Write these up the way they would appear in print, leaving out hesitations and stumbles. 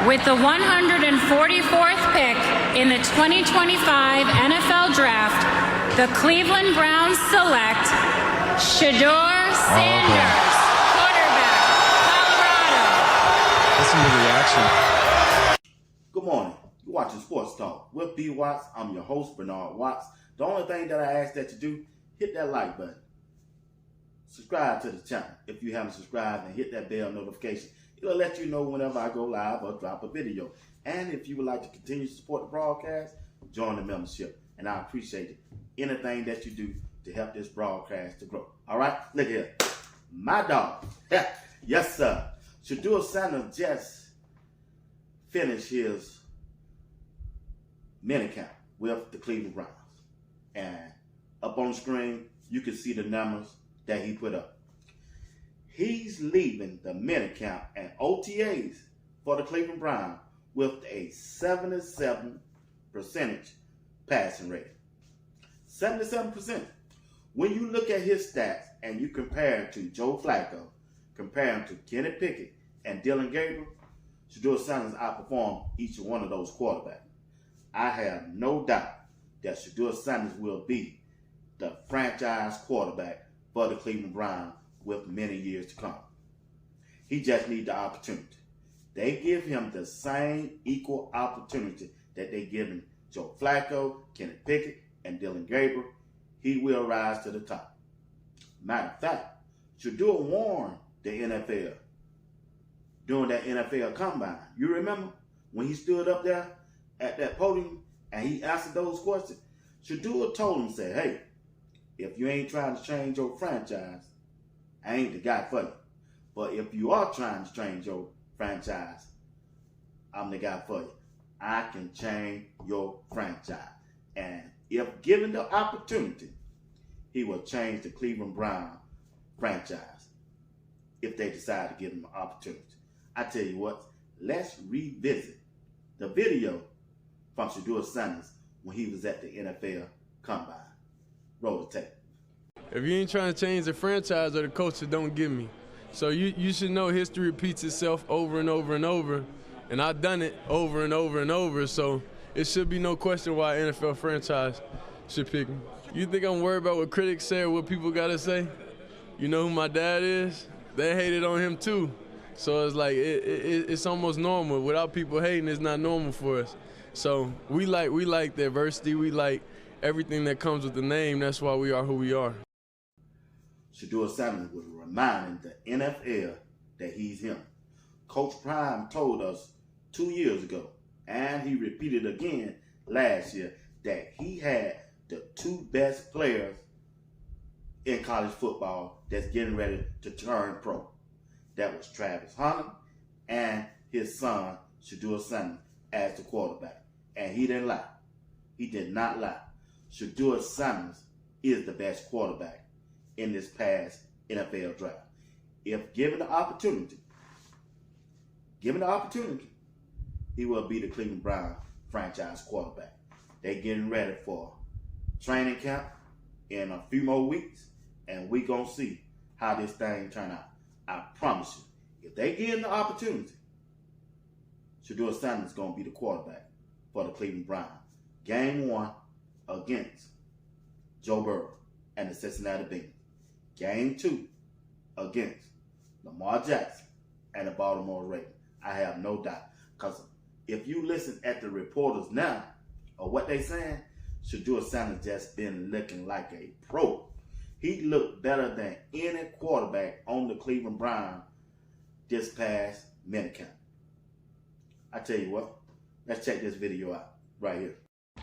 With the 144th pick in the 2025 NFL Draft, the Cleveland Browns select Shedeur Sanders, quarterback, Colorado. Listen to the reaction. Good morning. You're watching Sports Talk with B. Watts. I'm your host, Bernard Watts. The only thing that I ask that you do, hit that like button. Subscribe to the channel if you haven't subscribed, and hit that bell notification. It'll let you know whenever I go live or drop a video. And if you would like to continue to support the broadcast, join the membership. And I appreciate it. Anything that you do to help this broadcast to grow. All right? Look here. My dog. Yes, sir. Shedeur Sanders just finished his minicamp with the Cleveland Browns. And up on the screen, you can see the numbers that he put up. He's leaving the minicamp and OTAs for the Cleveland Browns with a 77% passing rate. 77%. When you look at his stats and you compare it to Joe Flacco, compare him to Kenny Pickett and Dylan Gabriel, Shedeur Sanders outperformed each one of those quarterbacks. I have no doubt that Shedeur Sanders will be the franchise quarterback for the Cleveland Browns with many years to come. He just needs the opportunity. They give him the same equal opportunity that they give him Joe Flacco, Kenny Pickett, and Dylan Gabriel. He will rise to the top. Matter of fact, Shedeur warned the NFL during that NFL combine. You remember when he stood up there at that podium and he answered those questions? Shedeur told him, said, hey, if you ain't trying to change your franchise, I ain't the guy for you. But if you are trying to change your franchise, I'm the guy for you. I can change your franchise. And if given the opportunity, he will change the Cleveland Browns franchise if they decide to give him an opportunity. I tell you what, let's revisit the video from Shedeur Sanders when he was at the NFL Combine. Roll the tape. If you ain't trying to change the franchise or the culture, don't give me. So you should know history repeats itself over and over and over, and I've done it over and over and over, so it should be no question why an NFL franchise should pick me. You think I'm worried about what critics say or what people gotta say? You know who my dad is? They hated on him too. So it's like, it's almost normal. Without people hating, it's not normal for us. So we like the adversity, we like everything that comes with the name. That's why we are who we are. Shedeur Sanders was reminding the NFL that he's him. Coach Prime told us 2 years ago, and he repeated again last year, that he had the two best players in college football that's getting ready to turn pro. That was Travis Hunter and his son, Shedeur Sanders, as the quarterback. And he didn't lie. He did not lie. Shedeur Sanders is the best quarterback in this past NFL draft. If given the opportunity, he will be the Cleveland Browns franchise quarterback. They're getting ready for training camp in a few more weeks, and we're going to see how this thing turn out. I promise you, if they give him the opportunity, Shedeur Sanders is going to be the quarterback for the Cleveland Browns. Game 1 against Joe Burrow and the Cincinnati Bengals. Game 2 against Lamar Jackson and the Baltimore Ravens. I have no doubt. Because if you listen at the reporters now, or what they saying, Shedeur Sanders just been looking like a pro. He looked better than any quarterback on the Cleveland Browns this past minicamp. I tell you what, let's check this video out right here.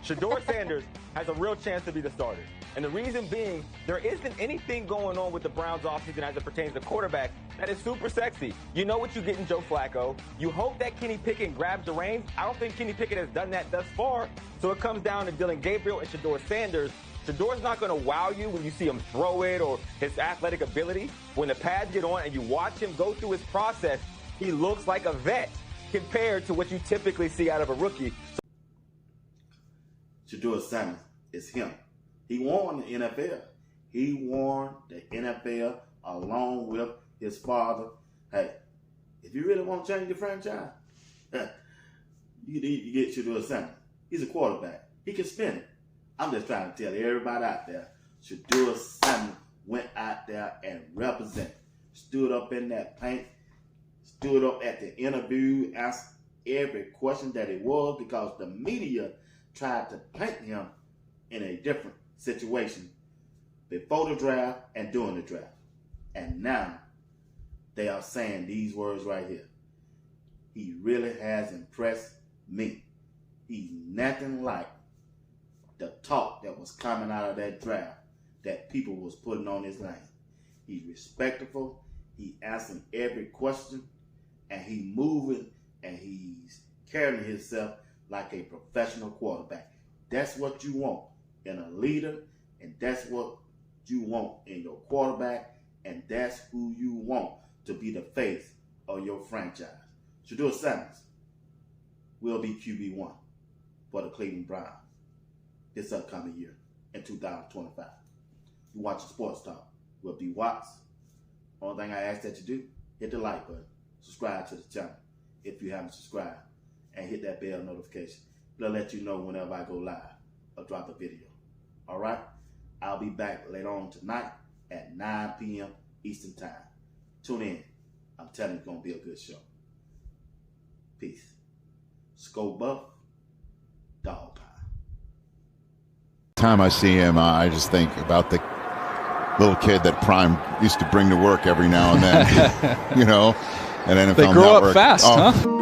Shedeur Sanders has a real chance to be the starter. And the reason being, there isn't anything going on with the Browns offseason as it pertains to quarterback that is super sexy. You know what you get in Joe Flacco. You hope that Kenny Pickett grabs the reins. I don't think Kenny Pickett has done that thus far. So it comes down to Dylan Gabriel and Shedeur Sanders. Shedeur's not going to wow you when you see him throw it or his athletic ability. When the pads get on and you watch him go through his process, he looks like a vet compared to what you typically see out of a rookie. Shedeur Sanders is him. He won the NFL. He won the NFL along with his father. Hey, if you really want to change the franchise, You get Shedeur Sanders. He's a quarterback. He can spin it. I'm just trying to tell everybody out there, Shedeur Sanders went out there and represented. Stood up in that paint, stood up at the interview, asked every question that it was, because the media tried to paint him in a different situation before the draft and during the draft. And now they are saying these words right here. He really has impressed me. He's nothing like the talk that was coming out of that draft that people was putting on his name. He's respectful. He answering every question, and he moving, and he's carrying himself like a professional quarterback. That's what you want in a leader, and that's what you want in your quarterback, and that's who you want to be the face of your franchise. Shedeur Sanders will be QB1 for the Cleveland Browns this upcoming year in 2025. You watch the Sports Talk with B. Watts. Only thing I ask that you do, hit the like button, subscribe to the channel if you haven't subscribed, and hit that bell notification. It'll let you know whenever I go live or drop a video. All right? I'll be back later on tonight at 9 p.m. Eastern Time. Tune in. I'm telling you, it's going to be a good show. Peace. Scope Buff, Dog Pie. Time I see him, I just think about the little kid that Prime used to bring to work every now and then, you know, and NFL They grow Network. up fast, huh?